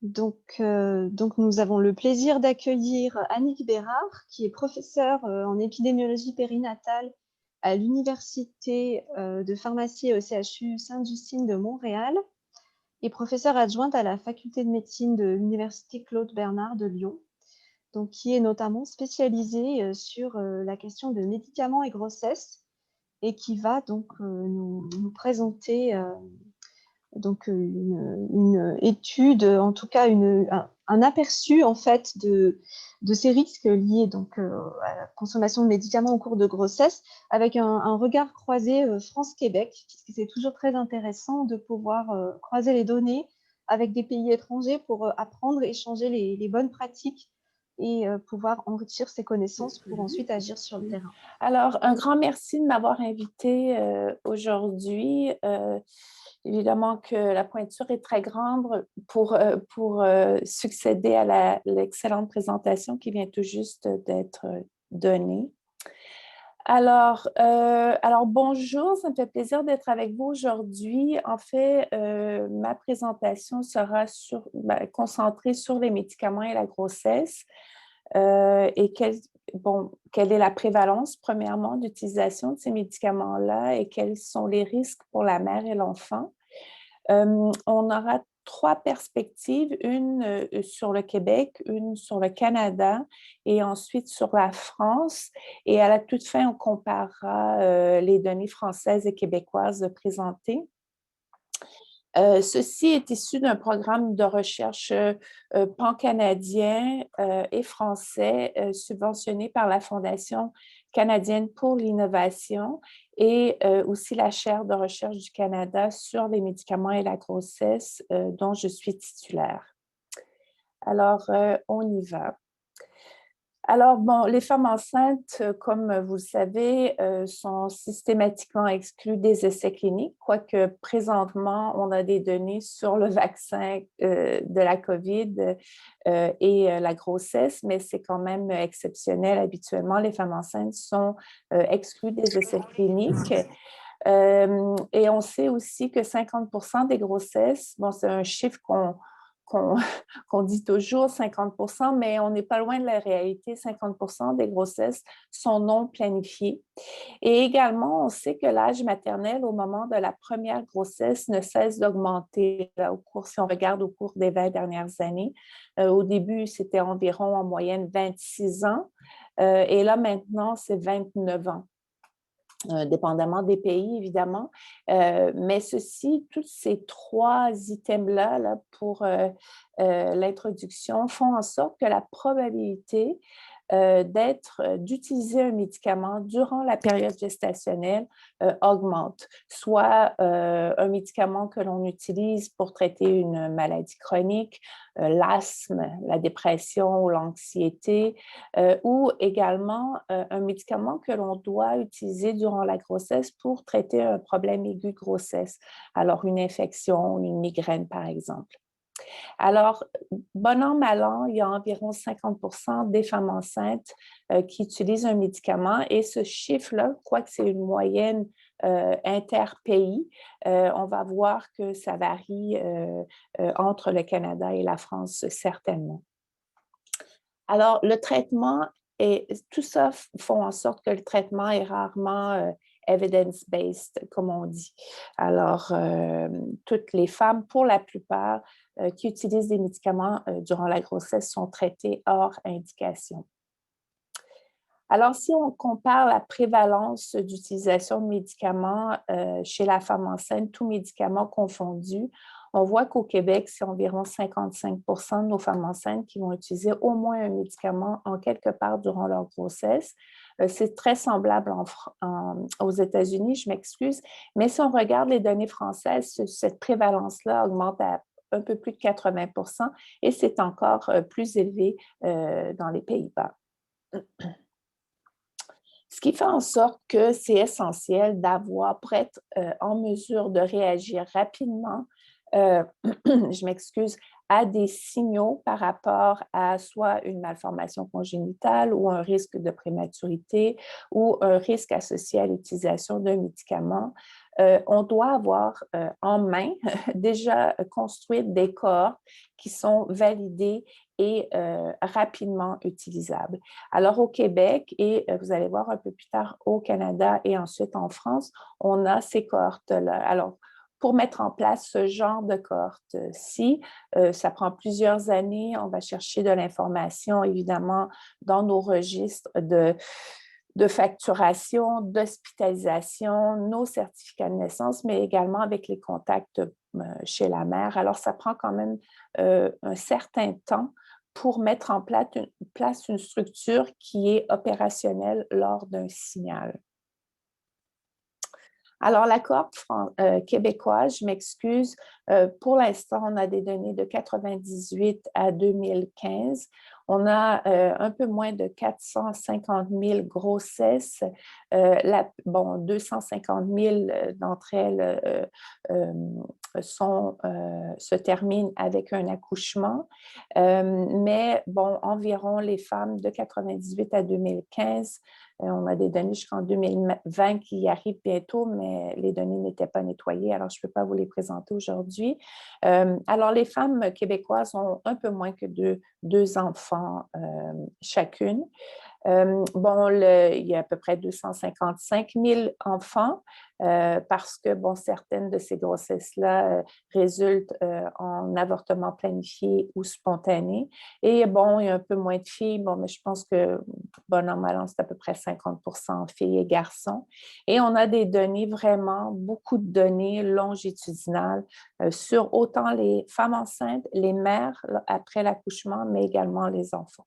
Donc, nous avons le plaisir d'accueillir Annick Bérard, qui est professeure en épidémiologie périnatale à l'Université de pharmacie au CHU Sainte-Justine de Montréal et professeure adjointe à la faculté de médecine de l'Université Claude Bernard de Lyon, donc qui est notamment spécialisée sur la question de médicaments et grossesse et qui va donc nous présenter donc une étude, en tout cas un aperçu en fait de ces risques liés donc à la consommation de médicaments au cours de grossesse, avec un regard croisé France-Québec, puisque c'est toujours très intéressant de pouvoir croiser les données avec des pays étrangers pour apprendre, échanger les bonnes pratiques et pouvoir enrichir ses connaissances pour ensuite agir sur le terrain. Alors, un grand merci de m'avoir invitée aujourd'hui. Évidemment que la pointure est très grande pour succéder à l'excellente présentation qui vient tout juste d'être donnée. Alors, bonjour, ça me fait plaisir d'être avec vous aujourd'hui. En fait, ma présentation sera concentrée sur les médicaments et la grossesse et quelle est la prévalence, premièrement, d'utilisation de ces médicaments-là et quels sont les risques pour la mère et l'enfant. On aura trois perspectives, une sur le Québec, une sur le Canada et ensuite sur la France. Et à la toute fin, on comparera les données françaises et québécoises présentées. Ceci est issu d'un programme de recherche pan-canadien et français subventionné par la Fondation canadienne pour l'innovation et aussi la chaire de recherche du Canada sur les médicaments et la grossesse dont je suis titulaire. Alors, on y va. Alors, bon, les femmes enceintes, comme vous le savez, sont systématiquement exclues des essais cliniques, quoique présentement, on a des données sur le vaccin de la COVID et la grossesse, mais c'est quand même exceptionnel. Habituellement, les femmes enceintes sont exclues des essais cliniques. Et on sait aussi que 50% des grossesses, bon, c'est un chiffre qu'on dit toujours 50%, mais on n'est pas loin de la réalité. 50% des grossesses sont non planifiées. Et également, on sait que l'âge maternel au moment de la première grossesse ne cesse d'augmenter si on regarde au cours des 20 dernières années. Au début, c'était environ en moyenne 26 ans. Et là, maintenant, c'est 29 ans. Dépendamment des pays, évidemment. Mais tous ces trois items-là là, pour l'introduction font en sorte que la probabilité d'utiliser un médicament durant la période gestationnelle augmente. Soit un médicament que l'on utilise pour traiter une maladie chronique, l'asthme, la dépression ou l'anxiété, ou également un médicament que l'on doit utiliser durant la grossesse pour traiter un problème aigu de grossesse. Alors, une infection, une migraine, par exemple. Alors, bon an, mal an, il y a environ 50% des femmes enceintes qui utilisent un médicament et ce chiffre-là, quoique c'est une moyenne interpays, on va voir que ça varie entre le Canada et la France, certainement. Alors, le traitement, tout ça font en sorte que le traitement est rarement evidence-based, comme on dit. Alors, toutes les femmes, pour la plupart, qui utilisent des médicaments durant la grossesse sont traitées hors indication. Alors, si on compare la prévalence d'utilisation de médicaments chez la femme enceinte, tous médicaments confondus, on voit qu'au Québec, c'est environ 55% de nos femmes enceintes qui vont utiliser au moins un médicament en quelque part durant leur grossesse. C'est très semblable aux États-Unis, je m'excuse, mais si on regarde les données françaises, cette prévalence-là augmente à un peu plus de 80% et c'est encore plus élevé dans les Pays-Bas. Ce qui fait en sorte que c'est essentiel pour être en mesure de réagir rapidement, je m'excuse, a des signaux par rapport à soit une malformation congénitale ou un risque de prématurité ou un risque associé à l'utilisation d'un médicament, on doit avoir en main déjà construit des cohortes qui sont validées et rapidement utilisables. Alors, au Québec, et vous allez voir un peu plus tard au Canada et ensuite en France, on a ces cohortes-là. Alors, pour mettre en place ce genre de cohorte-ci, ça prend plusieurs années. On va chercher de l'information, évidemment, dans nos registres de facturation, d'hospitalisation, nos certificats de naissance, mais également avec les contacts chez la mère. Alors, ça prend quand même un certain temps pour mettre en place une structure qui est opérationnelle lors d'un signal. Alors, la cohorte québécoise, je m'excuse, pour l'instant, on a des données de 98 à 2015. On a un peu moins de 450 000 grossesses. 250 000 d'entre elles se terminent avec un accouchement. Mais bon, environ les femmes de 98 à 2015, on a des données jusqu'en 2020 qui arrivent bientôt, mais les données n'étaient pas nettoyées, alors je ne peux pas vous les présenter aujourd'hui. Alors, les femmes québécoises ont un peu moins que deux enfants chacune. Il y a à peu près 255 000 enfants parce que, certaines de ces grossesses-là résultent en avortement planifié ou spontané. Et il y a un peu moins de filles, mais je pense que, bon an, mal an, c'est à peu près 50% filles et garçons. Et on a des données, vraiment beaucoup de données longitudinales sur autant les femmes enceintes, les mères après l'accouchement, mais également les enfants.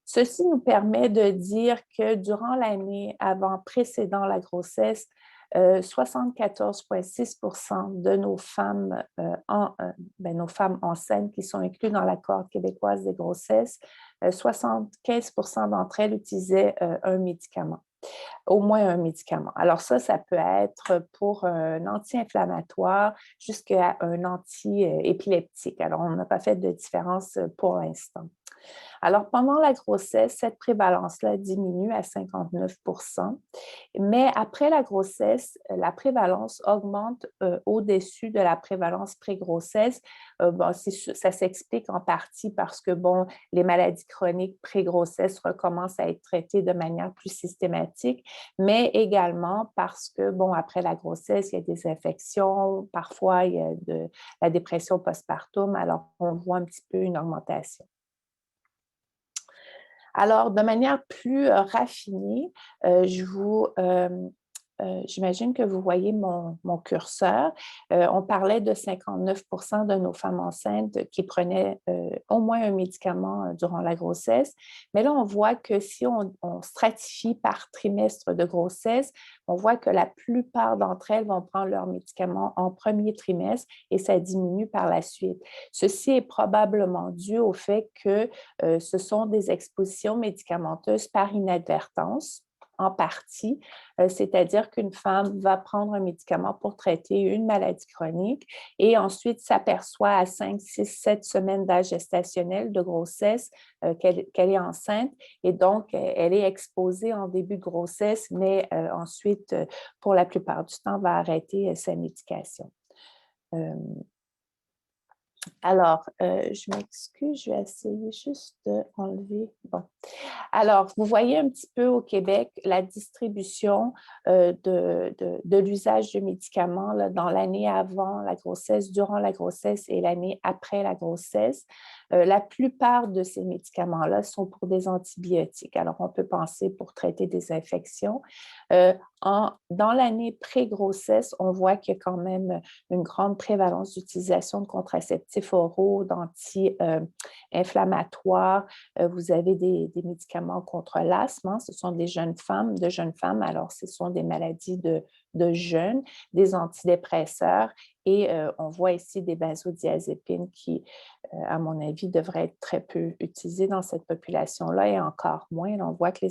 Ceci nous permet de dire que durant l'année précédant la grossesse, 74,6% de nos femmes, nos femmes enceintes qui sont incluses dans la cohorte québécoise des grossesses, 75% d'entre elles utilisaient un médicament, au moins un médicament. Alors ça peut être pour un anti-inflammatoire jusqu'à un anti-épileptique. Alors, on n'a pas fait de différence pour l'instant. Alors, pendant la grossesse, cette prévalence-là diminue à 59%, mais après la grossesse, la prévalence augmente au-dessus de la prévalence pré-grossesse. Ça s'explique en partie parce que, les maladies chroniques pré-grossesse recommencent à être traitées de manière plus systématique, mais également parce que, après la grossesse, il y a des infections, parfois il y a de la dépression postpartum, alors on voit un petit peu une augmentation. Alors, de manière plus raffinée, j'imagine que vous voyez mon curseur. On parlait de 59% de nos femmes enceintes qui prenaient au moins un médicament durant la grossesse. Mais là, on voit que si on stratifie par trimestre de grossesse, on voit que la plupart d'entre elles vont prendre leur médicament en premier trimestre et ça diminue par la suite. Ceci est probablement dû au fait que ce sont des expositions médicamenteuses par inadvertance, en partie, c'est-à-dire qu'une femme va prendre un médicament pour traiter une maladie chronique et ensuite s'aperçoit à 5, 6, 7 semaines d'âge gestationnel de grossesse qu'elle est enceinte et donc elle est exposée en début de grossesse, mais ensuite, pour la plupart du temps, va arrêter sa médication. Alors, je m'excuse, je vais essayer juste d'enlever. Bon. Alors, vous voyez un petit peu au Québec la distribution de l'usage de médicaments là, dans l'année avant la grossesse, durant la grossesse et l'année après la grossesse. La plupart de ces médicaments-là sont pour des antibiotiques. Alors, on peut penser pour traiter des infections. Dans l'année pré-grossesse, on voit qu'il y a quand même une grande prévalence d'utilisation de contraceptifs oraux, d'anti-inflammatoires. Vous avez des médicaments contre l'asthme. Ce sont de jeunes femmes. Alors, ce sont des maladies de de jeûne, des antidépresseurs et on voit ici des benzodiazépines qui, à mon avis, devraient être très peu utilisées dans cette population-là et encore moins. Là, on voit que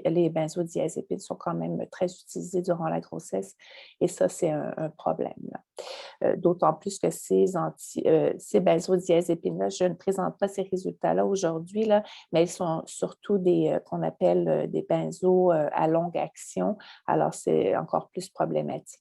les benzodiazépines sont quand même très utilisées durant la grossesse et ça, c'est un problème. D'autant plus que ces benzodiazépines-là, je ne présente pas ces résultats-là aujourd'hui, là, mais ils sont surtout qu'on appelle des benzos à longue action. Alors, c'est encore plus problématique.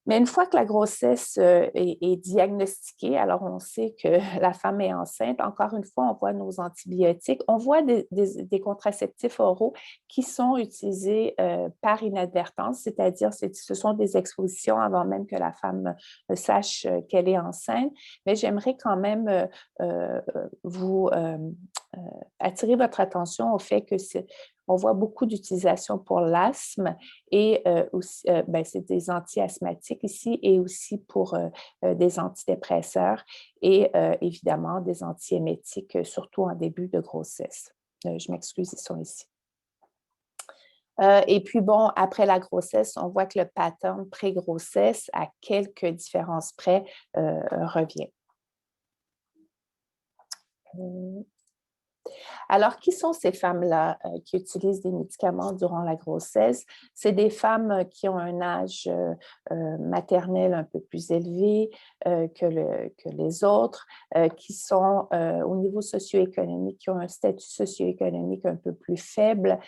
Mais une fois que la grossesse est diagnostiquée, alors on sait que la femme est enceinte. Encore une fois, on voit nos antibiotiques. On voit des contraceptifs oraux qui sont utilisés par inadvertance, c'est-à-dire ce sont des expositions avant même que la femme sache qu'elle est enceinte. Mais j'aimerais quand même vous attirer votre attention au fait que on voit beaucoup d'utilisation pour l'asthme et aussi, c'est des anti-asthmatiques ici et aussi pour des antidépresseurs et évidemment des antiémétiques, surtout en début de grossesse. Je m'excuse, ils sont ici. Et puis, bon, après la grossesse, on voit que le pattern pré-grossesse, à quelques différences près, revient. Alors, qui sont ces femmes-là qui utilisent des médicaments durant la grossesse? C'est des femmes qui ont un âge maternel un peu plus élevé que les autres, qui sont au niveau socio-économique, qui ont un statut socio-économique un peu plus faible,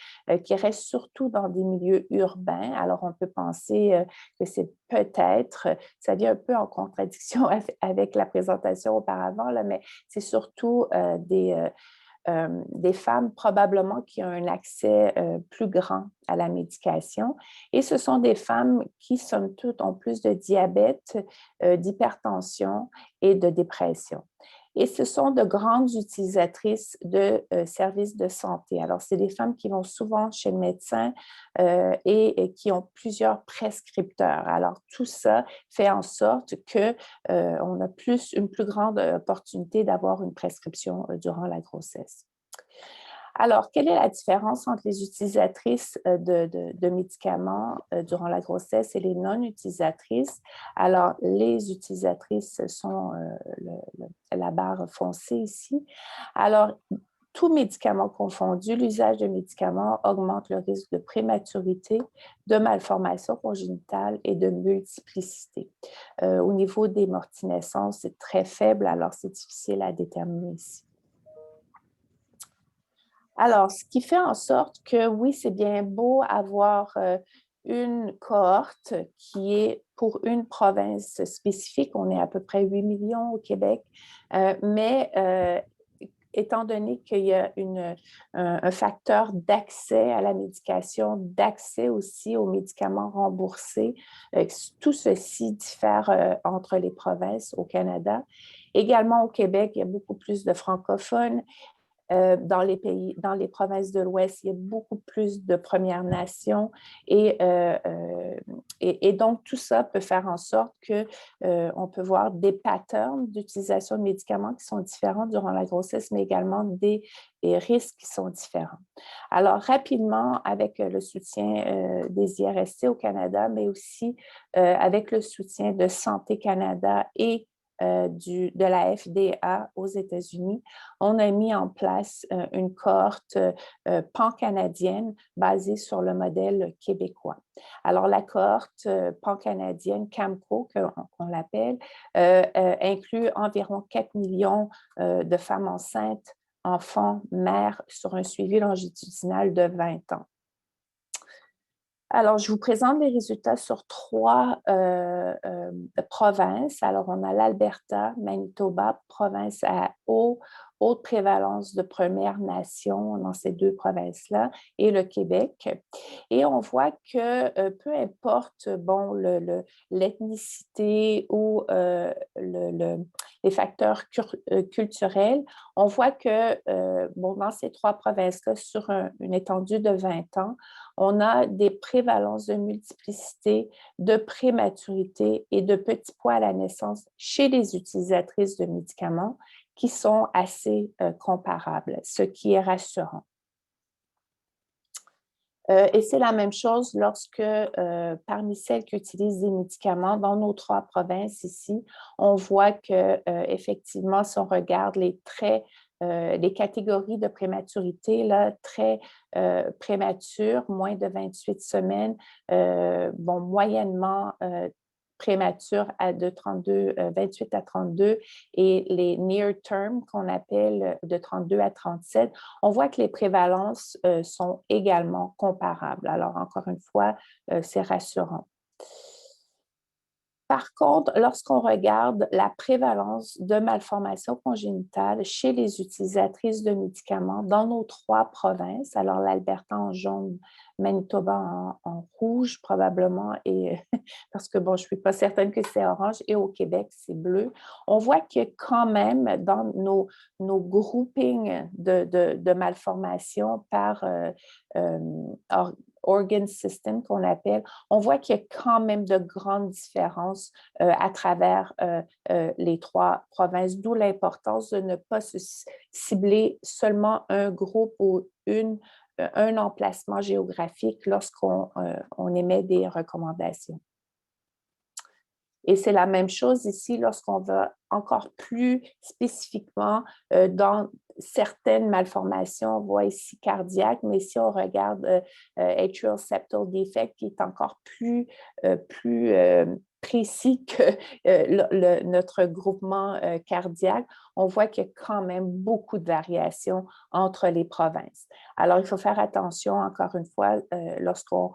qui restent surtout dans des milieux urbains. Alors, on peut penser que c'est peut-être, ça vient un peu en contradiction avec la présentation auparavant, là, mais c'est surtout des femmes probablement qui ont un accès plus grand à la médication. Et ce sont des femmes qui, somme toute, ont plus de diabète, d'hypertension et de dépression. Et ce sont de grandes utilisatrices de services de santé. Alors, c'est des femmes qui vont souvent chez le médecin et qui ont plusieurs prescripteurs. Alors, tout ça fait en sorte qu'on a une plus grande opportunité d'avoir une prescription durant la grossesse. Alors, quelle est la différence entre les utilisatrices de médicaments durant la grossesse et les non-utilisatrices? Alors, les utilisatrices sont la barre foncée ici. Alors, tout médicament confondu, l'usage de médicaments augmente le risque de prématurité, de malformation congénitale et de multiplicité. Au niveau des morts-naissances, c'est très faible, alors c'est difficile à déterminer ici. Alors, ce qui fait en sorte que oui, c'est bien beau avoir une cohorte qui est pour une province spécifique. On est à peu près 8 millions au Québec, mais étant donné qu'il y a un facteur d'accès à la médication, d'accès aussi aux médicaments remboursés, tout ceci diffère entre les provinces au Canada. Également au Québec, il y a beaucoup plus de francophones. Dans les provinces de l'Ouest, il y a beaucoup plus de Premières Nations et donc tout ça peut faire en sorte qu'on peut voir des patterns d'utilisation de médicaments qui sont différents durant la grossesse, mais également des risques qui sont différents. Alors, rapidement, avec le soutien des IRST au Canada, mais aussi avec le soutien de Santé Canada et de la FDA aux États-Unis, on a mis en place une cohorte pan-canadienne basée sur le modèle québécois. Alors, la cohorte pan-canadienne, CAMCO, qu'on l'appelle, inclut environ 4 millions de femmes enceintes, enfants, mères, sur un suivi longitudinal de 20 ans. Alors, je vous présente les résultats sur 3 provinces. Alors, on a l'Alberta, Manitoba, province à haute prévalence de Premières Nations dans ces 2 provinces-là, et le Québec. Et on voit que peu importe l'ethnicité ou les facteurs culturels, on voit que dans ces 3 provinces-là, sur une étendue de 20 ans, on a des prévalences de multiplicité, de prématurité et de petits poids à la naissance chez les utilisatrices de médicaments qui sont assez comparables, ce qui est rassurant. Et c'est la même chose lorsque, parmi celles qui utilisent des médicaments, dans nos 3 provinces ici, on voit que, effectivement, si on regarde les traits, les catégories de prématurité, là, très prémature, moins de 28 semaines, bon, moyennement prémature de 28 à 32 et les near term qu'on appelle de 32 à 37, on voit que les prévalences sont également comparables. Alors, encore une fois, c'est rassurant. Par contre, lorsqu'on regarde la prévalence de malformations congénitales chez les utilisatrices de médicaments dans nos 3 provinces, alors l'Alberta en jaune, Manitoba en rouge probablement, et parce que bon, je ne suis pas certaine que c'est orange, et au Québec, c'est bleu, on voit que quand même dans nos groupings de malformations par organ system qu'on appelle, on voit qu'il y a quand même de grandes différences à travers les 3 provinces, d'où l'importance de ne pas se cibler seulement un groupe ou un emplacement géographique lorsqu'on émet des recommandations. Et c'est la même chose ici lorsqu'on va encore plus spécifiquement dans certaines malformations, on voit ici cardiaque, mais si on regarde atrial septal defect, qui est encore plus précis que notre groupement cardiaque, on voit qu'il y a quand même beaucoup de variations entre les provinces. Alors, il faut faire attention, encore une fois, lorsqu'on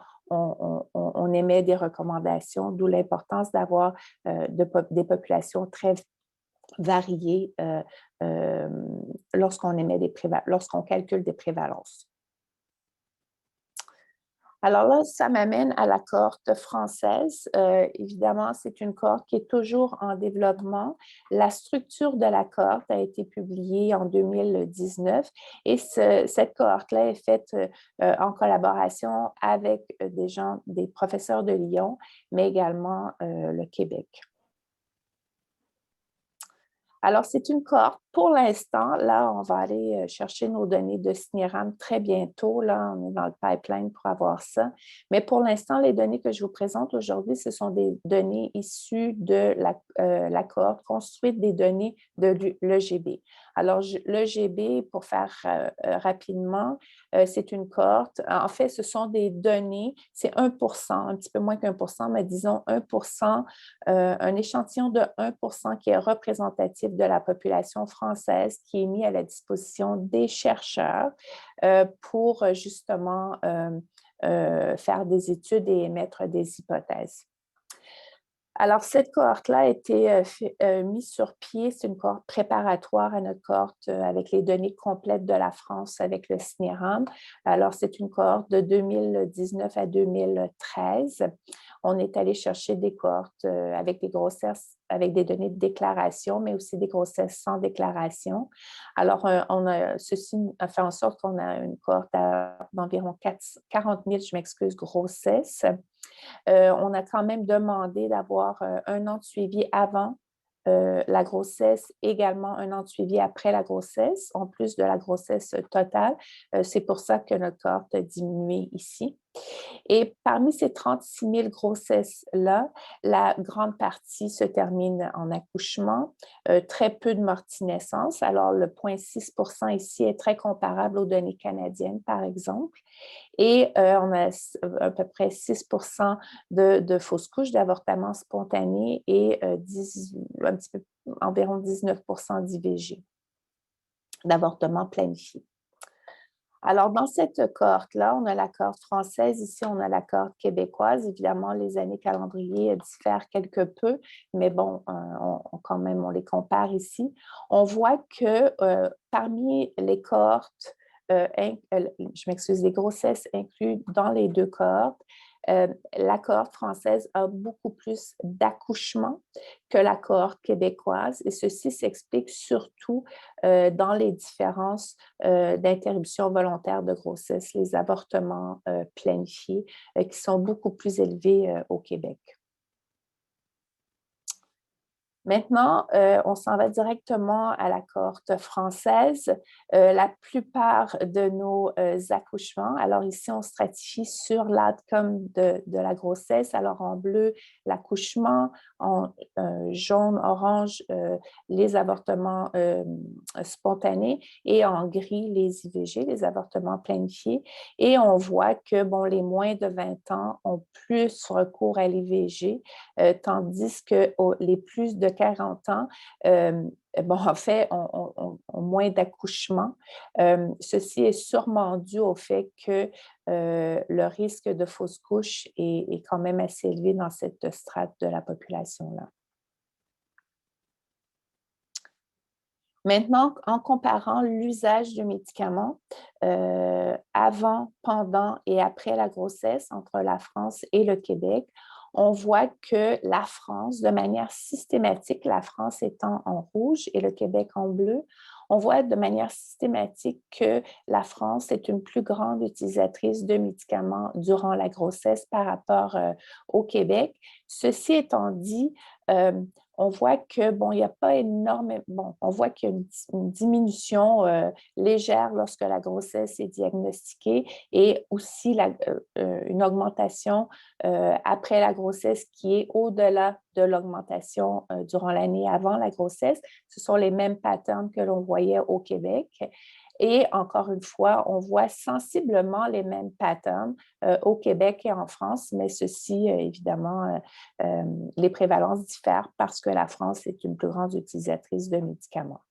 émet des recommandations, d'où l'importance d'avoir des populations très variées lorsqu'on calcule des prévalences. Alors là, ça m'amène à la cohorte française. Évidemment, c'est une cohorte qui est toujours en développement. La structure de la cohorte a été publiée en 2019 et cette cohorte-là est faite en collaboration avec des professeurs de Lyon, mais également le Québec. Alors, c'est une cohorte. Pour l'instant, là, on va aller chercher nos données de SNIRAM très bientôt. Là, on est dans le pipeline pour avoir ça. Mais pour l'instant, les données que je vous présente aujourd'hui, ce sont des données issues de la cohorte construite des données de l'EGB. Alors, l'EGB, pour faire rapidement, c'est une cohorte. En fait, ce sont des données, c'est 1%, un petit peu moins qu'1%, mais disons 1%, un échantillon de 1% qui est représentatif de la population française qui est mis à la disposition des chercheurs pour justement faire des études et émettre des hypothèses. Alors, cette cohorte-là a été mise sur pied. C'est une cohorte préparatoire à notre cohorte avec les données complètes de la France avec le SNIRAM. Alors, c'est une cohorte de 2019 à 2013. On est allé chercher des cohortes avec des grossesses, avec des données de déclaration, mais aussi des grossesses sans déclaration. Alors, ceci a fait en sorte qu'on a une cohorte d'environ 40 000, grossesses. On a quand même demandé d'avoir 1 an de suivi avant la grossesse, également 1 an de suivi après la grossesse, en plus de la grossesse totale. C'est pour ça que notre cohorte a diminué ici. Et parmi ces 36 000 grossesses-là, la grande partie se termine en accouchement, très peu de morts-naissance. Alors, le 0,6% ici est très comparable aux données canadiennes, par exemple. Et on a à peu près 6% de fausses couches, d'avortements spontanés et environ 19% d'IVG, d'avortements planifiés. Alors, dans cette cohorte-là, on a la cohorte française, ici, on a la cohorte québécoise. Évidemment, les années calendrier diffèrent quelque peu, mais bon, quand même, on les compare ici. On voit que parmi les cohortes, les grossesses incluses dans les 2 cohortes, la cohorte française a beaucoup plus d'accouchements que la cohorte québécoise et ceci s'explique surtout dans les différences d'interruption volontaire de grossesse, les avortements planifiés qui sont beaucoup plus élevés au Québec. Maintenant, on s'en va directement à la cohorte française. La plupart de nos accouchements, alors ici, on stratifie sur l'outcome de la grossesse. Alors, en bleu, l'accouchement, en jaune, orange, les avortements spontanés et en gris, les IVG, les avortements planifiés. Et on voit que, bon, les moins de 20 ans ont plus recours à l'IVG, tandis que les plus de 40 ans, bon, en fait, ont moins d'accouchements. Ceci est sûrement dû au fait que le risque de fausse couche est quand même assez élevé dans cette strate de la population-là. Maintenant, en comparant l'usage de médicaments avant, pendant et après la grossesse entre la France et le Québec, on voit que la France, de manière systématique, la France étant en rouge et le Québec en bleu, on voit de manière systématique que la France est une plus grande utilisatrice de médicaments durant la grossesse par rapport au Québec. Ceci étant dit, on voit que, bon, il n'y a pas énormément, bon, on voit qu'il y a une diminution légère lorsque la grossesse est diagnostiquée et aussi une augmentation après la grossesse qui est au-delà de l'augmentation durant l'année avant la grossesse. Ce sont les mêmes patterns que l'on voyait au Québec. Et encore une fois, on voit sensiblement les mêmes patterns au Québec et en France, mais ceci, évidemment, les prévalences diffèrent parce que la France est une plus grande utilisatrice de médicaments.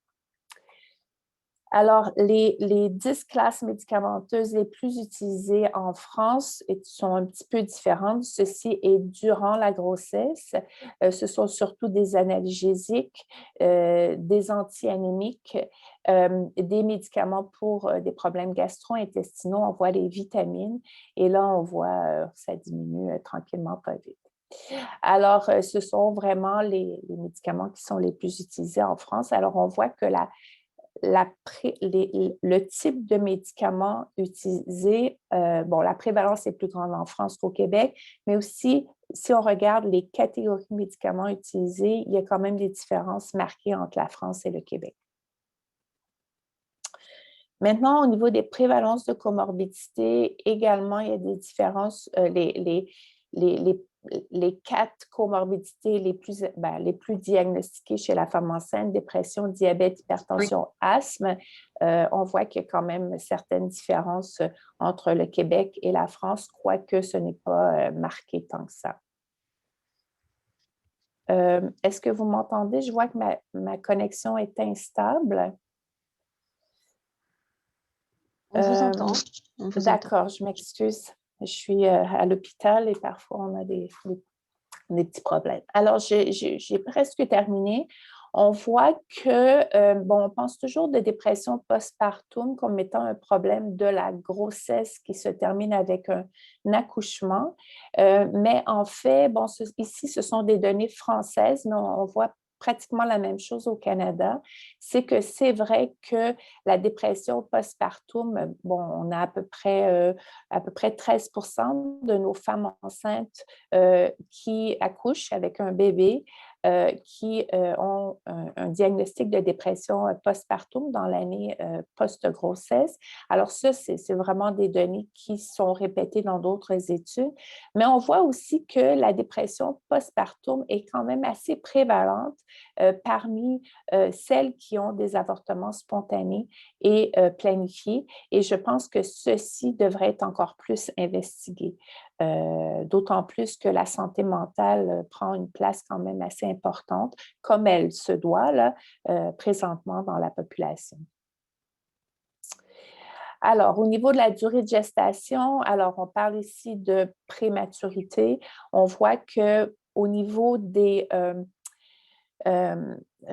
Alors, les 10 classes médicamenteuses les plus utilisées en France sont un petit peu différentes. Ceci est durant la grossesse. Ce sont surtout des analgésiques, des antianémiques, des médicaments pour des problèmes gastro-intestinaux. On voit les vitamines et là, on voit ça diminue tranquillement, pas vite. Alors, ce sont vraiment les médicaments qui sont les plus utilisés en France. Alors, on voit que le type de médicaments utilisés, bon, la prévalence est plus grande en France qu'au Québec, mais aussi, si on regarde les catégories de médicaments utilisés, il y a quand même des différences marquées entre la France et le Québec. Maintenant, au niveau des prévalences de comorbidité, également, il y a des différences. Les 4 comorbidités les plus diagnostiquées chez la femme enceinte, dépression, diabète, hypertension, asthme, on voit qu'il y a quand même certaines différences entre le Québec et la France, quoique ce n'est pas marqué tant que ça. Est-ce que vous m'entendez? Je vois que ma connexion est instable. On vous entend. D'accord, je m'excuse. Je suis à l'hôpital et parfois on a des petits problèmes. Alors, j'ai presque terminé. On voit que, bon, on pense toujours de dépression postpartum comme étant un problème de la grossesse qui se termine avec un accouchement. Mais en fait, bon, ici, ce sont des données françaises, mais on voit pratiquement la même chose au Canada, c'est que c'est vrai que la dépression postpartum, bon, on a à peu près 13% de nos femmes enceintes qui accouchent avec un bébé qui ont un diagnostic de dépression postpartum dans l'année post-grossesse. Alors ça, c'est vraiment des données qui sont répétées dans d'autres études, mais on voit aussi que la dépression postpartum est quand même assez prévalente parmi celles qui ont des avortements spontanés et planifiés, et je pense que ceci devrait être encore plus investigué. D'autant plus que la santé mentale prend une place quand même assez importante, comme elle se doit là, présentement dans la population. Alors, au niveau de la durée de gestation, alors on parle ici de prématurité. On voit qu'au niveau des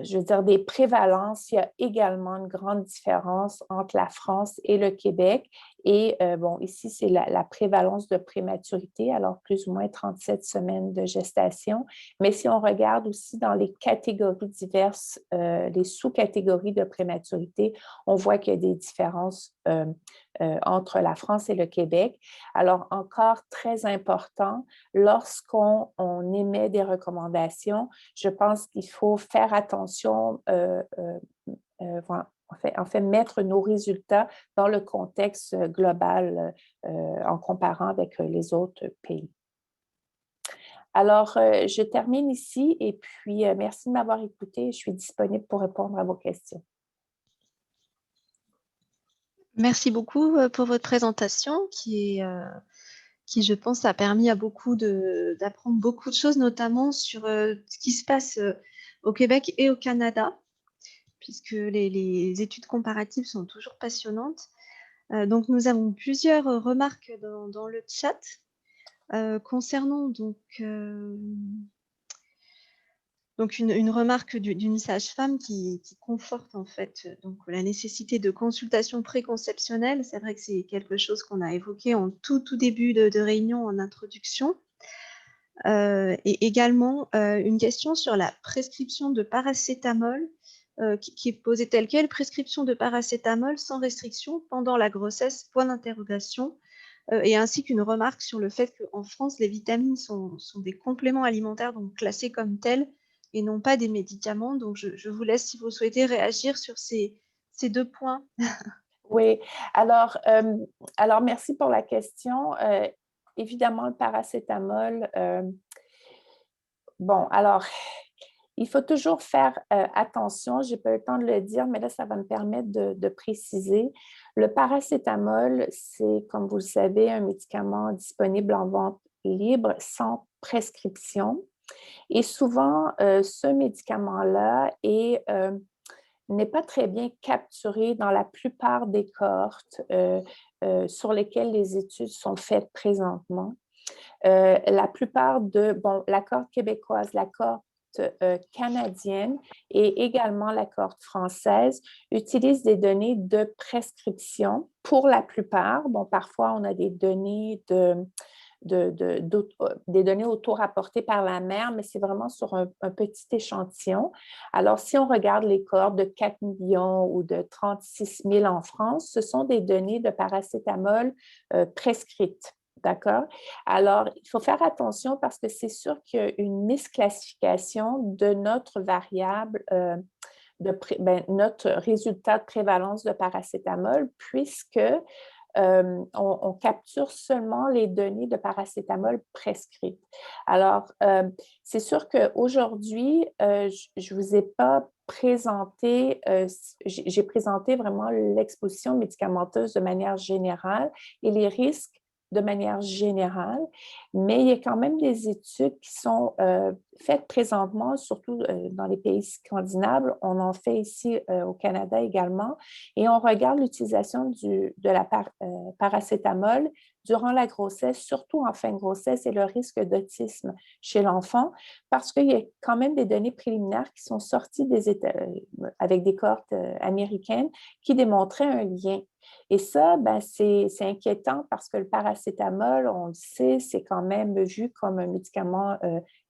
je veux dire, des prévalences, il y a également une grande différence entre la France et le Québec. Et bon, ici, c'est la prévalence de prématurité, alors plus ou moins 37 semaines de gestation. Mais si on regarde aussi dans les catégories diverses, les sous-catégories de prématurité, on voit qu'il y a des différences entre la France et le Québec. Alors, encore très important, lorsqu'on émet des recommandations, je pense qu'il faut faire attention, en fait, mettre nos résultats dans le contexte global en comparant avec les autres pays. Alors, je termine ici et puis merci de m'avoir écouté. Je suis disponible pour répondre à vos questions. Merci beaucoup pour votre présentation qui, je pense, a permis à beaucoup d'apprendre beaucoup de choses, notamment sur ce qui se passe au Québec et au Canada, puisque les études comparatives sont toujours passionnantes. Donc, nous avons plusieurs remarques dans le chat concernant donc une remarque d'une sage-femme qui conforte en fait donc la nécessité de consultation préconceptionnelle. C'est vrai que c'est quelque chose qu'on a évoqué en tout début de réunion en introduction. Et également une question sur la prescription de paracétamol qui est posée telle quelle, prescription de paracétamol sans restriction pendant la grossesse, point d'interrogation, et ainsi qu'une remarque sur le fait qu'en France, les vitamines sont des compléments alimentaires donc classés comme tels et non pas des médicaments. Donc, je vous laisse si vous souhaitez réagir sur ces deux points. Oui, alors merci pour la question. Évidemment, le paracétamol, bon, alors, il faut toujours faire attention, je n'ai pas eu le temps de le dire, mais là, ça va me permettre de préciser. Le paracétamol, c'est, comme vous le savez, un médicament disponible en vente libre sans prescription. Et souvent, ce médicament-là n'est pas très bien capturé dans la plupart des cohortes sur lesquelles les études sont faites présentement. La plupart bon, la cohorte québécoise, la cohorte canadienne et également la cohorte française utilisent des données de prescription pour la plupart. Bon, parfois, on a des données des données auto-rapportées par la mère, mais c'est vraiment sur un petit échantillon. Alors, si on regarde les cohortes de 4 millions ou de 36 000 en France, ce sont des données de paracétamol prescrites. D'accord? Alors, il faut faire attention parce que c'est sûr qu'il y a une misclassification de notre variable, notre résultat de prévalence de paracétamol, puisque on capture seulement les données de paracétamol prescrites. Alors, c'est sûr qu'aujourd'hui, je ne vous ai pas présenté, j'ai présenté vraiment l'exposition médicamenteuse de manière générale et les risques de manière générale, mais il y a quand même des études qui sont faites présentement, surtout dans les pays scandinaves. On en fait ici au Canada également, et on regarde l'utilisation de la paracétamol durant la grossesse, surtout en fin de grossesse, et le risque d'autisme chez l'enfant, parce qu'il y a quand même des données préliminaires qui sont sorties des États, avec des cohortes américaines qui démontraient un lien. Et ça, ben, c'est inquiétant parce que le paracétamol, on le sait, c'est quand même vu comme un médicament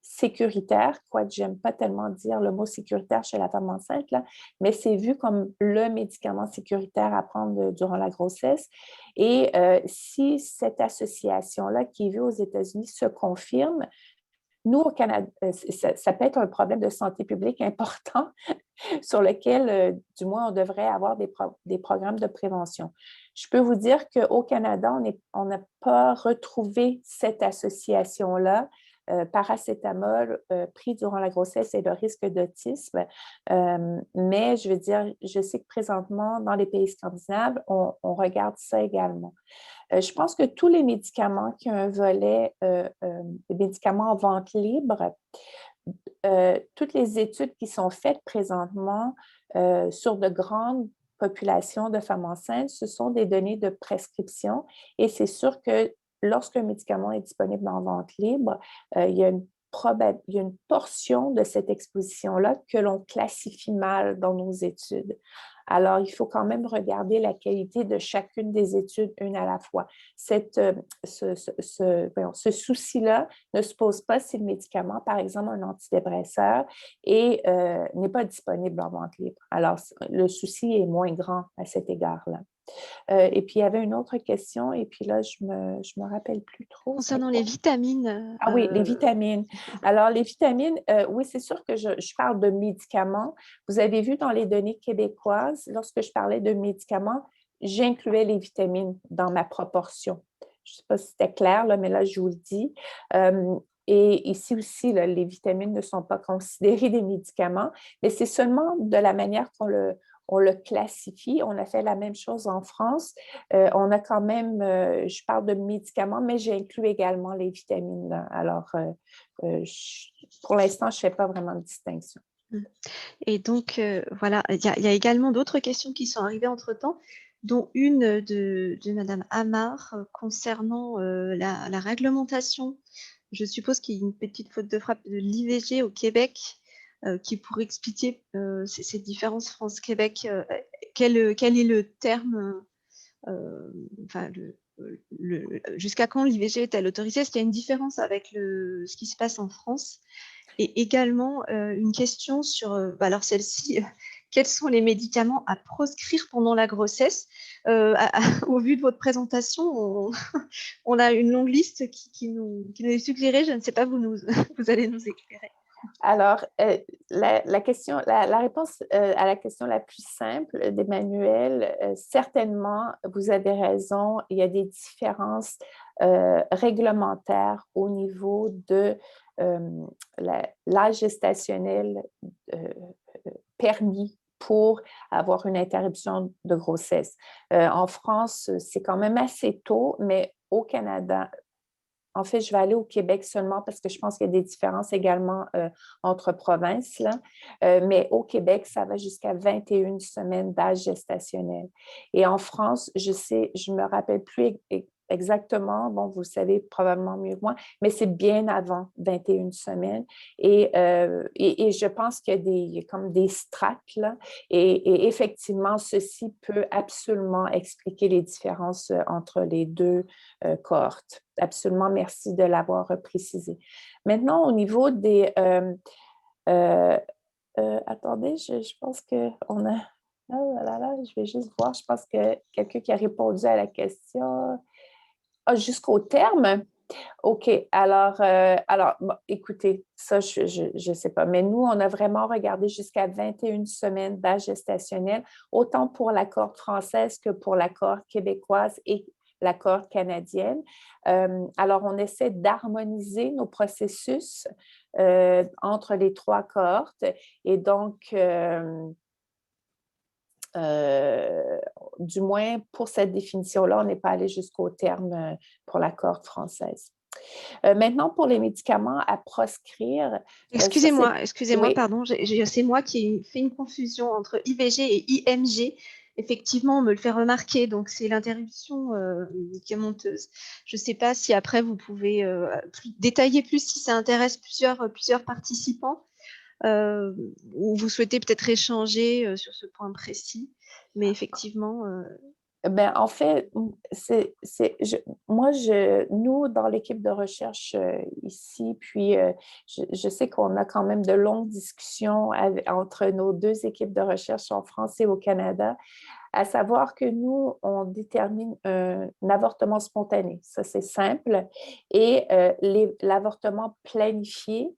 sécuritaire, quoique j'aime pas tellement dire le mot sécuritaire chez la femme enceinte, là, mais c'est vu comme le médicament sécuritaire à prendre durant la grossesse. Et si cette association-là qui est vue aux États-Unis se confirme, nous, au Canada, ça peut être un problème de santé publique important sur lequel, du moins, on devrait avoir des programmes de prévention. Je peux vous dire qu'au Canada, on n'a pas retrouvé cette association-là, paracétamol pris durant la grossesse et le risque d'autisme. Mais je veux dire, je sais que présentement, dans les pays scandinaves, on regarde ça également. Je pense que tous les médicaments qui ont un volet des médicaments en vente libre, toutes les études qui sont faites présentement sur de grandes populations de femmes enceintes, ce sont des données de prescription et c'est sûr que lorsqu'un médicament est disponible en vente libre, il y a une il y a une portion de cette exposition-là que l'on classifie mal dans nos études. Alors, il faut quand même regarder la qualité de chacune des études une à la fois. Ce souci-là ne se pose pas si le médicament, par exemple un antidépresseur, n'est pas disponible en vente libre. Alors, le souci est moins grand à cet égard-là. Et puis, il y avait une autre question, et puis là, je me rappelle plus trop. Concernant les vitamines. Ah oui, les vitamines. Alors, les vitamines, oui, c'est sûr que je parle de médicaments. Vous avez vu dans les données québécoises, lorsque je parlais de médicaments, j'incluais les vitamines dans ma proportion. Je ne sais pas si c'était clair, là, mais là, je vous le dis. Et ici aussi, là, les vitamines ne sont pas considérées des médicaments, mais c'est seulement de la manière on le classifie. On a fait la même chose en France. On a quand même, je parle de médicaments, mais j'inclus également les vitamines là. Alors, pour l'instant, je ne fais pas vraiment de distinction. Et donc, voilà, il y a également d'autres questions qui sont arrivées entre-temps, dont une de Madame Amar concernant la réglementation. Je suppose qu'il y a une petite faute de frappe de l'IVG au Québec qui pourrait expliquer ces différences France-Québec. Quel est le terme, enfin, jusqu'à quand l'IVG est-elle autorisée? Est-ce qu'il y a une différence avec ce qui se passe en France? Et également, une question sur, alors celle-ci, quels sont les médicaments à proscrire pendant la grossesse? Au vu de votre présentation, on a une longue liste qui nous est suggérée. Je ne sais pas, vous allez nous éclairer. Alors, la réponse à la question la plus simple d'Emmanuel, certainement, vous avez raison, il y a des différences réglementaires au niveau de l'âge gestationnel permis pour avoir une interruption de grossesse. En France, c'est quand même assez tôt, mais au Canada, en fait, je vais aller au Québec seulement parce que je pense qu'il y a des différences également entre provinces, là. Mais au Québec, ça va jusqu'à 21 semaines d'âge gestationnel. Et en France, je me rappelle plus exactement, bon, vous le savez probablement mieux que moi, mais c'est bien avant 21 semaines. Et je pense qu'il y a comme des strates, là. Et effectivement, ceci peut absolument expliquer les différences entre les deux cohortes. Absolument, merci de l'avoir précisé. Maintenant, au niveau des... attendez, je pense qu'on a... Oh là là, je vais juste voir. Je pense que quelqu'un qui a répondu à la question... Ah, jusqu'au terme? OK. Alors bon, écoutez, ça, je ne sais pas. Mais nous, on a vraiment regardé jusqu'à 21 semaines d'âge gestationnel, autant pour la cohorte française que pour la cohorte québécoise et la cohorte canadienne. Alors, on essaie d'harmoniser nos processus entre les trois cohortes. Et donc, du moins, pour cette définition-là, on n'est pas allé jusqu'au terme pour la cohorte française. Maintenant, pour les médicaments à proscrire... Excusez-moi, oui. pardon, c'est moi qui ai fait une confusion entre IVG et IMG. Effectivement, on me le fait remarquer, donc c'est l'interruption médicamenteuse. Je ne sais pas si après vous pouvez détailler plus si ça intéresse plusieurs participants ou vous souhaitez peut-être échanger sur ce point précis. Mais effectivement, Ben, en fait, nous, dans l'équipe de recherche ici, puis je sais qu'on a quand même de longues discussions entre nos deux équipes de recherche en France et au Canada, à savoir que nous, on détermine un avortement spontané. Ça, c'est simple. Et l'avortement planifié,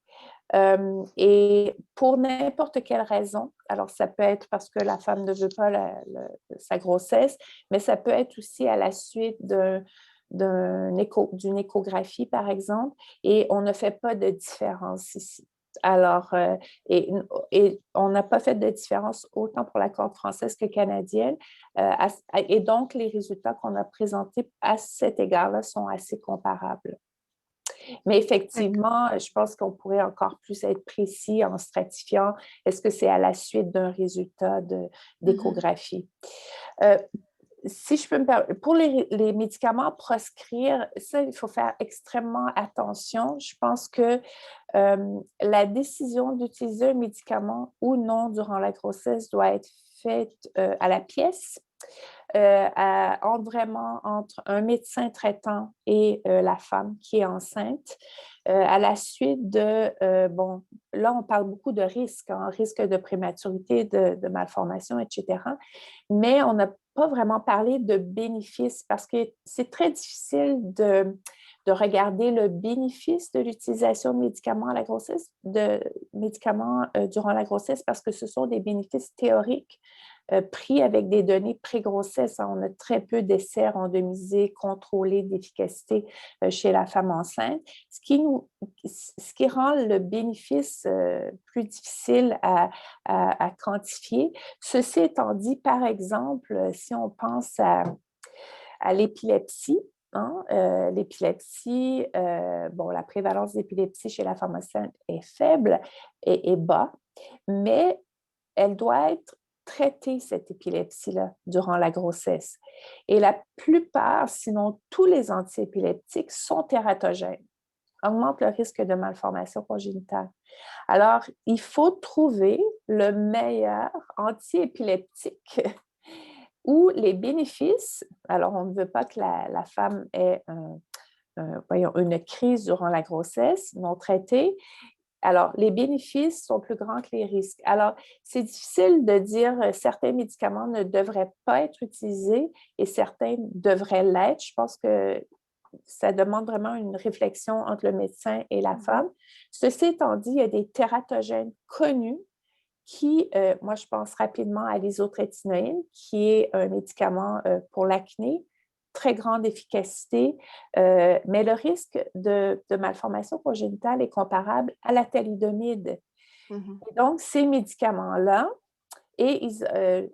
et pour n'importe quelle raison, alors ça peut être parce que la femme ne veut pas sa grossesse, mais ça peut être aussi à la suite d'une échographie, par exemple, et on ne fait pas de différence ici. Alors, et on n'a pas fait de différence autant pour la cohorte française que canadienne, et donc les résultats qu'on a présentés à cet égard-là sont assez comparables. Mais effectivement, je pense qu'on pourrait encore plus être précis en stratifiant, est-ce que c'est à la suite d'un résultat d'échographie? si je peux me permettre, pour les médicaments à proscrire, ça, il faut faire extrêmement attention. Je pense que la décision d'utiliser un médicament ou non durant la grossesse doit être faite à la pièce, vraiment entre un médecin traitant et la femme qui est enceinte. À la suite bon, là, on parle beaucoup de risques, hein, risque de prématurité, de malformation, etc. Mais on n'a pas vraiment parlé de bénéfices parce que c'est très difficile de regarder le bénéfice de l'utilisation de médicaments à la grossesse, de médicaments durant la grossesse parce que ce sont des bénéfices théoriques pris avec des données pré-grossesse. On a très peu d'essais randomisés, contrôlés d'efficacité chez la femme enceinte, ce qui rend le bénéfice plus difficile à quantifier. Ceci étant dit, par exemple, si on pense à l'épilepsie, hein, l'épilepsie, bon, la prévalence d'épilepsie chez la femme enceinte est faible et bas, mais elle doit être traiter cette épilepsie-là durant la grossesse. Et la plupart, sinon tous les antiépileptiques sont tératogènes, augmentent le risque de malformation congénitale. Alors, il faut trouver le meilleur antiépileptique où les bénéfices, alors on ne veut pas que la femme ait voyons, une crise durant la grossesse non traitée, alors, les bénéfices sont plus grands que les risques. Alors, c'est difficile de dire certains médicaments ne devraient pas être utilisés et certains devraient l'être. Je pense que ça demande vraiment une réflexion entre le médecin et la femme. Ceci étant dit, il y a des tératogènes connus qui, moi, je pense rapidement à l'isotrétinoïne, qui est un médicament pour l'acné, très grande efficacité, mais le risque de malformation congénitale est comparable à la thalidomide. Et donc, ces médicaments-là,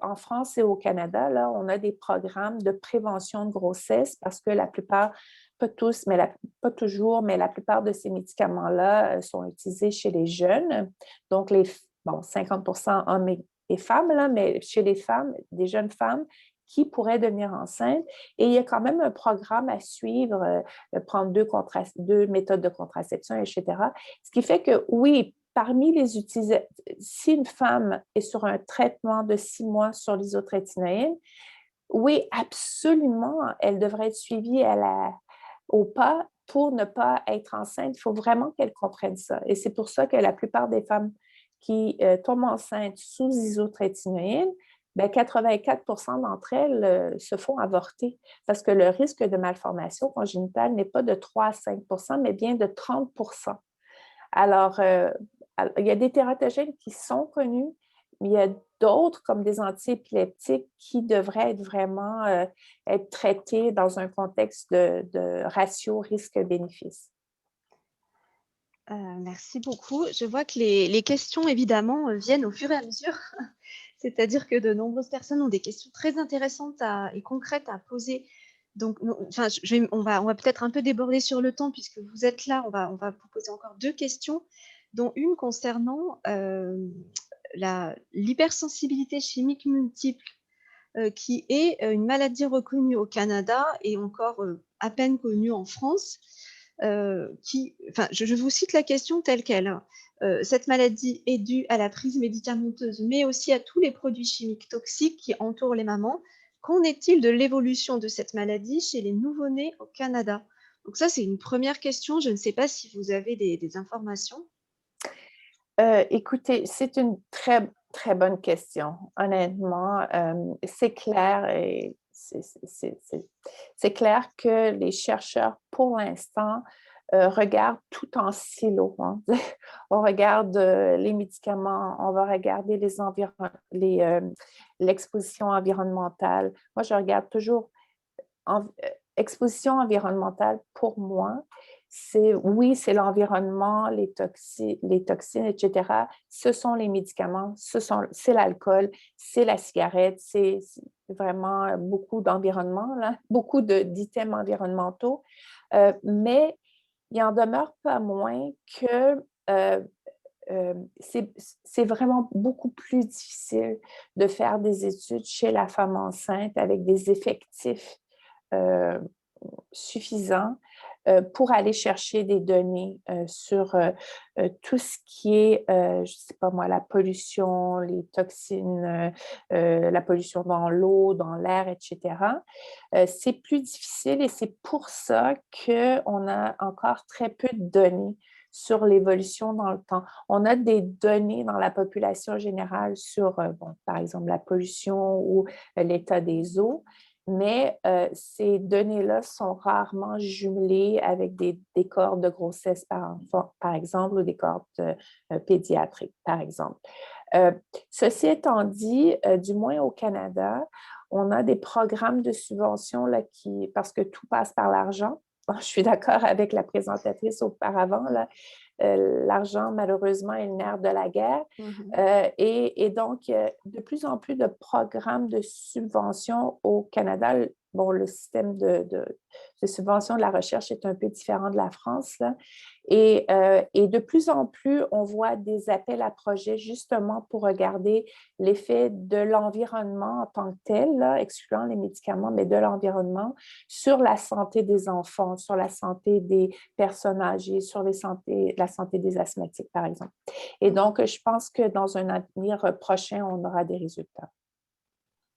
en France et au Canada, là, on a des programmes de prévention de grossesse parce que la plupart, pas tous, mais pas toujours, mais la plupart de ces médicaments-là sont utilisés chez les jeunes. Donc, 50 hommes et femmes, là, mais chez les femmes, des jeunes femmes qui pourraient devenir enceintes. Et il y a quand même un programme à suivre, prendre deux méthodes de contraception, etc. Ce qui fait que, oui, parmi les utilisateurs, si une femme est sur un traitement de 6 mois sur l'isotrétinoïne, oui, absolument, elle devrait être suivie au pas pour ne pas être enceinte. Il faut vraiment qu'elle comprenne ça. Et c'est pour ça que la plupart des femmes qui tombent enceintes sous isotrétinoïne, bien, 84 d'entre elles se font avorter parce que le risque de malformation congénitale n'est pas de 3 à 5 mais bien de 30 Alors, il y a des tératogènes qui sont connus, mais il y a d'autres, comme des antiépileptiques, qui devraient être vraiment être traités dans un contexte de ratio risque-bénéfice. Merci beaucoup. Je vois que les questions, évidemment, viennent au fur et à mesure. C'est-à-dire que de nombreuses personnes ont des questions très intéressantes et concrètes à poser. Donc, enfin, on va peut-être un peu déborder sur le temps puisque vous êtes là. On va vous poser encore 2 questions, dont une concernant l'hypersensibilité chimique multiple, qui est une maladie reconnue au Canada et encore à peine connue en France. Enfin, je vous cite la question telle qu'elle, hein. Cette maladie est due à la prise médicamenteuse, mais aussi à tous les produits chimiques toxiques qui entourent les mamans. Qu'en est-il de l'évolution de cette maladie chez les nouveau-nés au Canada? Donc ça, c'est une première question. Je ne sais pas si vous avez des informations. Écoutez, c'est une très, très bonne question. Honnêtement, c'est clair et c'est clair que les chercheurs, pour l'instant, regardent tout en silo, hein. On regarde les médicaments, on va regarder l'exposition environnementale. Moi, je regarde toujours exposition environnementale pour moi, oui, c'est l'environnement, les toxines, etc. Ce sont les médicaments, c'est l'alcool, c'est la cigarette, c'est vraiment beaucoup d'environnement, là, beaucoup d'items environnementaux. Mais il en demeure pas moins que c'est vraiment beaucoup plus difficile de faire des études chez la femme enceinte avec des effectifs euh, suffisants pour aller chercher des données sur tout ce qui est, je ne sais pas moi, la pollution, les toxines, la pollution dans l'eau, dans l'air, etc. C'est plus difficile et c'est pour ça qu'on a encore très peu de données sur l'évolution dans le temps. On a des données dans la population générale sur, bon, par exemple, la pollution ou l'état des eaux, mais ces données-là sont rarement jumelées avec des cohortes de grossesse, par exemple, ou des cohortes pédiatriques, par exemple. Euh, Ceci étant dit, du moins au Canada, on a des programmes de subvention là, parce que tout passe par l'argent. Bon, je suis d'accord avec la présentatrice auparavant, là, l'argent, malheureusement, est le nerf de la guerre. Mhm. Et donc, de plus en plus de programmes de subvention au Canada. Bon, le système de subvention de la recherche est un peu différent de la France, là. Et de plus en plus, on voit des appels à projets justement pour regarder l'effet de l'environnement en tant que tel, là, excluant les médicaments, mais de l'environnement sur la santé des enfants, sur la santé des personnes âgées, sur la santé des asthmatiques, par exemple. Et donc, je pense que dans un avenir prochain, on aura des résultats.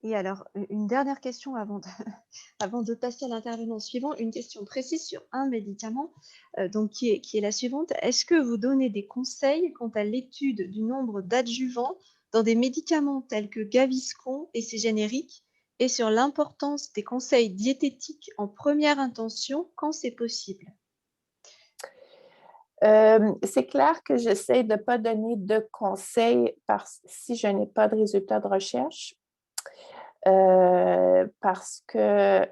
Et alors, une dernière question avant de passer à l'intervenant suivant, une question précise sur un médicament, donc qui est la suivante. Est-ce que vous donnez des conseils quant à l'étude du nombre d'adjuvants dans des médicaments tels que Gaviscon et ses génériques, et sur l'importance des conseils diététiques en première intention quand c'est possible? C'est clair que j'essaie de ne pas donner de conseils si je n'ai pas de résultats de recherche. Parce que,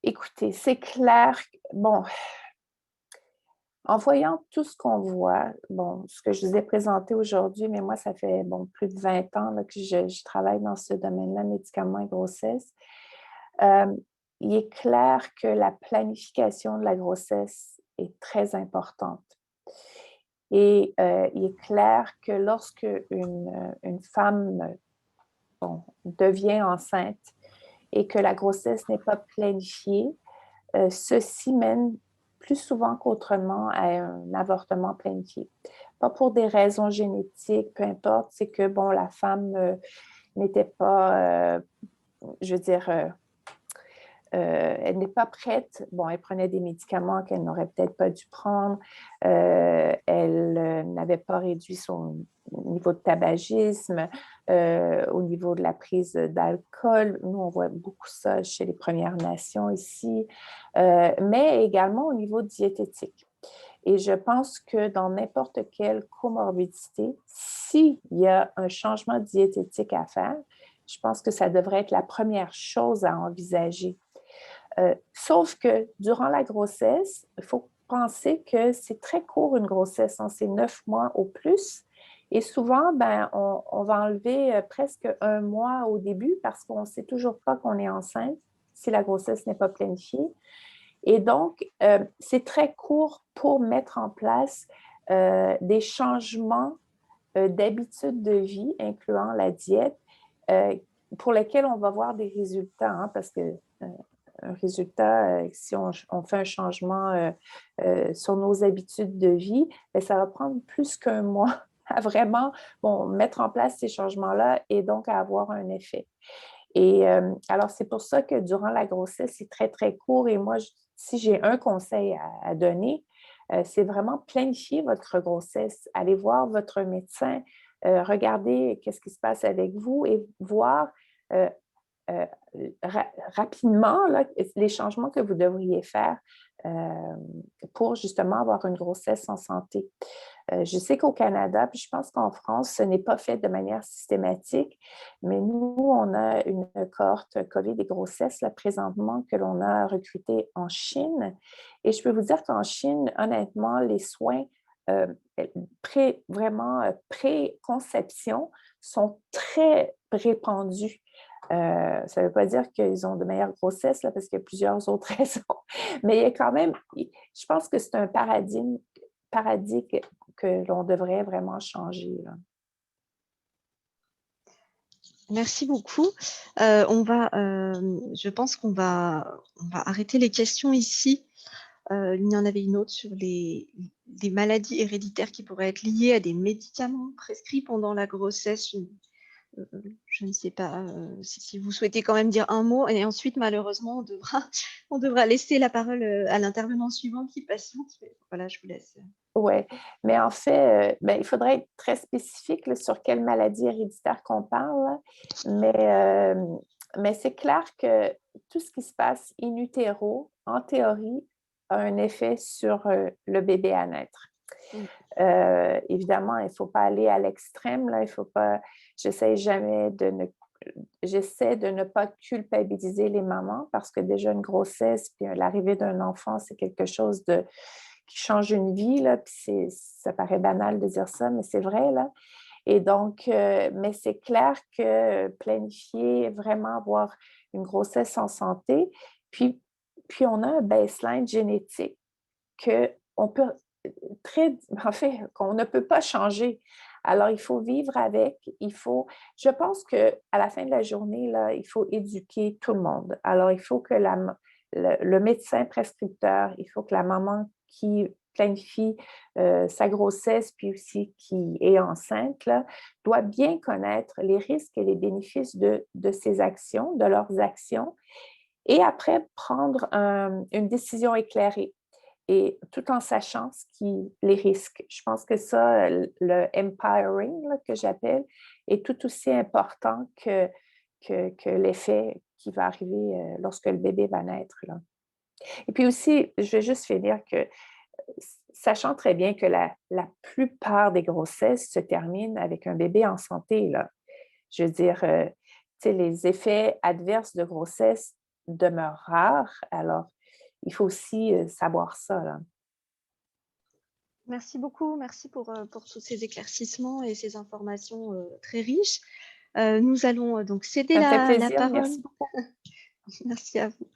écoutez, c'est clair, bon, en voyant tout ce qu'on voit, bon, ce que je vous ai présenté aujourd'hui, mais moi, ça fait bon, plus de 20 ans là, que je travaille dans ce domaine-là, médicaments et grossesse. Euh, il est clair que la planification de la grossesse est très importante. Et il est clair que lorsque une femme bon, devient enceinte et que la grossesse n'est pas planifiée, ceci mène plus souvent qu'autrement à un avortement planifié. Pas pour des raisons génétiques, peu importe, c'est que bon, la femme n'était pas, je veux dire, elle n'est pas prête. Bon, elle prenait des médicaments qu'elle n'aurait peut-être pas dû prendre. Elle n'avait pas réduit son niveau de tabagisme, au niveau de la prise d'alcool. Nous, on voit beaucoup ça chez les Premières Nations ici, mais également au niveau diététique. Et je pense que dans n'importe quelle comorbidité, s'il y a un changement diététique à faire, je pense que ça devrait être la première chose à envisager. Sauf que durant la grossesse, il faut penser que c'est très court une grossesse, hein, c'est 9 mois au plus. Et souvent, ben, on va enlever presque un mois au début parce qu'on ne sait toujours pas qu'on est enceinte si la grossesse n'est pas planifiée. Et donc, c'est très court pour mettre en place des changements d'habitudes de vie, incluant la diète, euh, pour lesquels on va voir des résultats, hein, parce que un résultat, si on fait un changement sur nos habitudes de vie, bien, ça va prendre plus qu'un mois à vraiment bon, mettre en place ces changements-là et donc à avoir un effet. Et alors, c'est pour ça que durant la grossesse, c'est très, très court. Et moi, si j'ai un conseil à donner, c'est vraiment planifier votre grossesse. Allez voir votre médecin, regardez qu'est-ce qui se passe avec vous et voir euh, euh, rapidement là, les changements que vous devriez faire euh, pour justement avoir une grossesse en santé. Je sais qu'au Canada, puis je pense qu'en France, ce n'est pas fait de manière systématique, mais nous, on a une cohorte COVID et grossesse là, présentement que l'on a recrutée en Chine. Et je peux vous dire qu'en Chine, honnêtement, les soins euh, vraiment pré-conception sont très répandus. Ça ne veut pas dire qu'ils ont de meilleures grossesses, là, parce qu'il y a plusieurs autres raisons. Mais il y a quand même, je pense que c'est un paradigme que l'on devrait vraiment changer, là. Merci beaucoup. Je pense qu'on va arrêter les questions ici. Il y en avait une autre sur les maladies héréditaires qui pourraient être liées à des médicaments prescrits pendant la grossesse. Je ne sais pas si vous souhaitez quand même dire un mot. Et ensuite, malheureusement, on devra laisser la parole à l'intervenant suivant qui patiente. Voilà, je vous laisse. Oui, mais en fait, ben, il faudrait être très spécifique là, sur quelle maladie héréditaire qu'on parle, là. Mais c'est clair que tout ce qui se passe in utero, en théorie, a un effet sur le bébé à naître. Mm. Évidemment, il ne faut pas aller à l'extrême, là, il faut pas, j'essaie jamais de ne, j'essaie de ne pas culpabiliser les mamans parce que déjà une grossesse puis l'arrivée d'un enfant, c'est quelque chose qui change une vie, là, puis ça paraît banal de dire ça, mais c'est vrai, là. Et donc, mais c'est clair que planifier, vraiment avoir une grossesse en santé, puis on a un baseline génétique qu'on peut en fait, qu'on ne peut pas changer. Alors, il faut vivre avec, je pense qu'à la fin de la journée, là, il faut éduquer tout le monde. Alors, il faut que le médecin prescripteur, il faut que la maman qui planifie sa grossesse, puis aussi qui est enceinte, là, doit bien connaître les risques et les bénéfices de ses actions, de leurs actions, et après prendre une décision éclairée et tout en sachant les risques. Je pense que ça, le empowering là, que j'appelle, est tout aussi important que l'effet qui va arriver lorsque le bébé va naître, là. Et puis aussi, je vais juste finir que, sachant très bien que la plupart des grossesses se terminent avec un bébé en santé, là. Je veux dire, tu sais, les effets adverses de grossesse demeurent rares, alors il faut aussi savoir ça, là. Merci beaucoup. Merci pour tous ces éclaircissements et ces informations très riches. Nous allons donc céder Ça me fait la plaisir. parole. Merci beaucoup. Merci à vous.